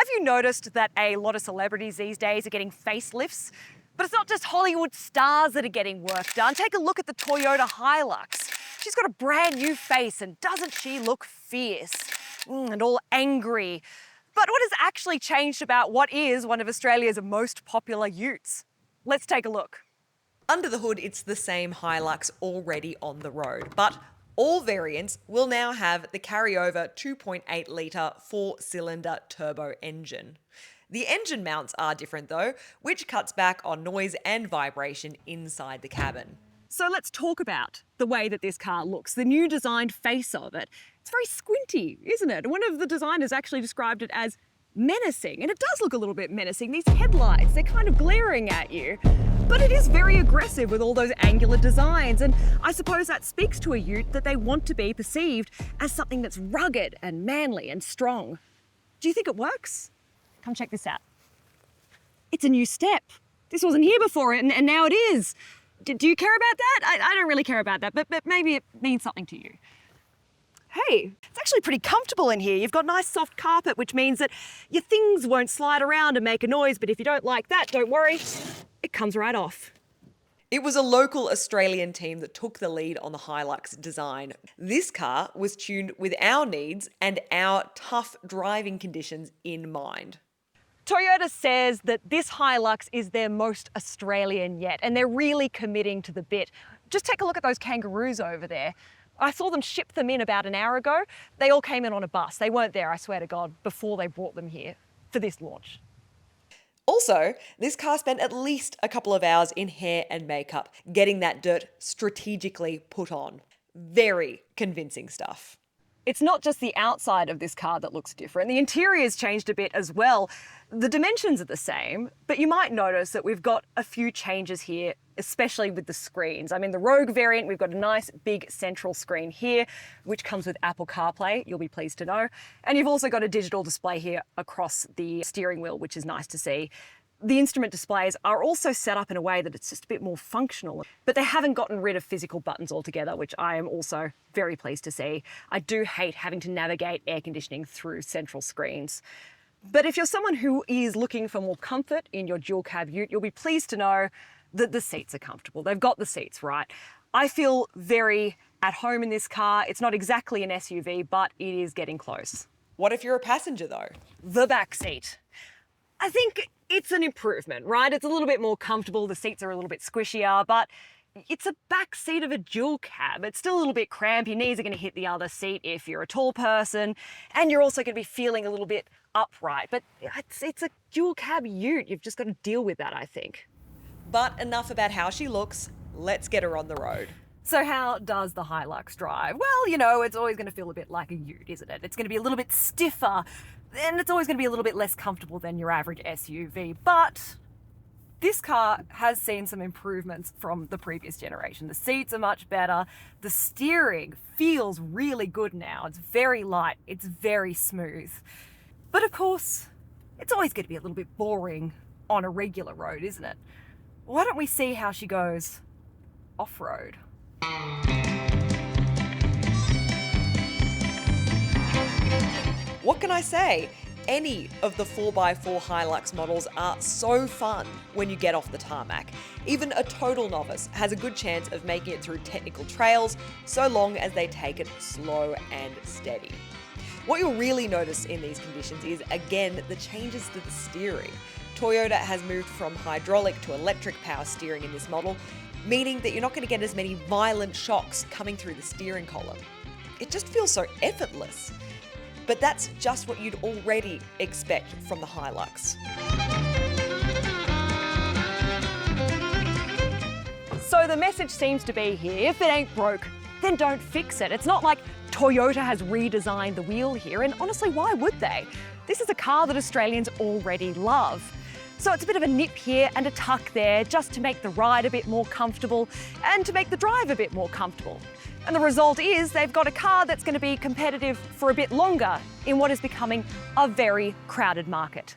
Have you noticed that a lot of celebrities these days are getting facelifts? But it's not just Hollywood stars that are getting work done. Take a look at the Toyota HiLux. She's got a brand new face, and doesn't she look fierce? And all angry. But what has actually changed about what is one of Australia's most popular utes? Let's take a look. Under the hood, it's the same HiLux already on the road, but all variants will now have the carryover 2.8 litre 4-cylinder turbo engine. The engine mounts are different though, which cuts back on noise and vibration inside the cabin. So let's talk about the way that this car looks, the new designed face of it. It's very squinty, isn't it? One of the designers actually described it as menacing, and it does look a little bit menacing. These headlights, they're kind of glaring at you. But it is very aggressive with all those angular designs, and I suppose that speaks to a ute that they want to be perceived as something that's rugged and manly and strong. Do you think it works? Come check this out. It's a new step. This wasn't here before, and now it is. Do you care about that? I don't really care about that, but maybe it means something to you. Hey, it's actually pretty comfortable in here. You've got nice soft carpet, which means that your things won't slide around and make a noise, but if you don't like that, don't worry, it comes right off. It was a local Australian team that took the lead on the HiLux design. This car was tuned with our needs and our tough driving conditions in mind. Toyota says that this HiLux is their most Australian yet, and they're really committing to the bit. Just take a look at those kangaroos over there. I saw them ship them in about an hour ago. They all came in on a bus. They weren't there, I swear to God, before they brought them here for this launch. Also, this car spent at least a couple of hours in hair and makeup, getting that dirt strategically put on. Very convincing stuff. It's not just the outside of this car that looks different. The interior's changed a bit as well. The dimensions are the same, but you might notice that we've got a few changes here, especially with the screens. I mean, the Rogue variant, we've got a nice big central screen here, which comes with Apple CarPlay, you'll be pleased to know. And you've also got a digital display here across the steering wheel, which is nice to see. The instrument displays are also set up in a way that it's just a bit more functional, but they haven't gotten rid of physical buttons altogether, which I am also very pleased to see. I do hate having to navigate air conditioning through central screens. But if you're someone who is looking for more comfort in your dual cab ute, you'll be pleased to know that the seats are comfortable. They've got the seats right. I feel very at home in this car. It's not exactly an SUV, but it is getting close. What if you're a passenger though? The back seat. I think it's an improvement, right? It's a little bit more comfortable. The seats are a little bit squishier, but it's a back seat of a dual cab. It's still a little bit cramped. Your knees are going to hit the other seat if you're a tall person, and you're also going to be feeling a little bit upright. But it's a dual cab ute. You've just got to deal with that, I think. But enough about how she looks. Let's get her on the road. So how does the HiLux drive? Well, you know, it's always going to feel a bit like a ute, isn't it? It's going to be a little bit stiffer, and it's always going to be a little bit less comfortable than your average SUV. But this car has seen some improvements from the previous generation. The seats are much better. The steering feels really good now. It's very light. It's very smooth. But of course, it's always going to be a little bit boring on a regular road, isn't it? Why don't we see how she goes off-road? What can I say? Any of the 4x4 HiLux models are so fun when you get off the tarmac. Even a total novice has a good chance of making it through technical trails, so long as they take it slow and steady. What you'll really notice in these conditions is, again, the changes to the steering. Toyota has moved from hydraulic to electric power steering in this model, meaning that you're not going to get as many violent shocks coming through the steering column. It just feels so effortless. But that's just what you'd already expect from the HiLux. So the message seems to be here, if it ain't broke, then don't fix it. It's not like Toyota has redesigned the wheel here, and honestly, why would they? This is a car that Australians already love. So it's a bit of a nip here and a tuck there, just to make the ride a bit more comfortable and to make the drive a bit more comfortable. And the result is they've got a car that's going to be competitive for a bit longer in what is becoming a very crowded market.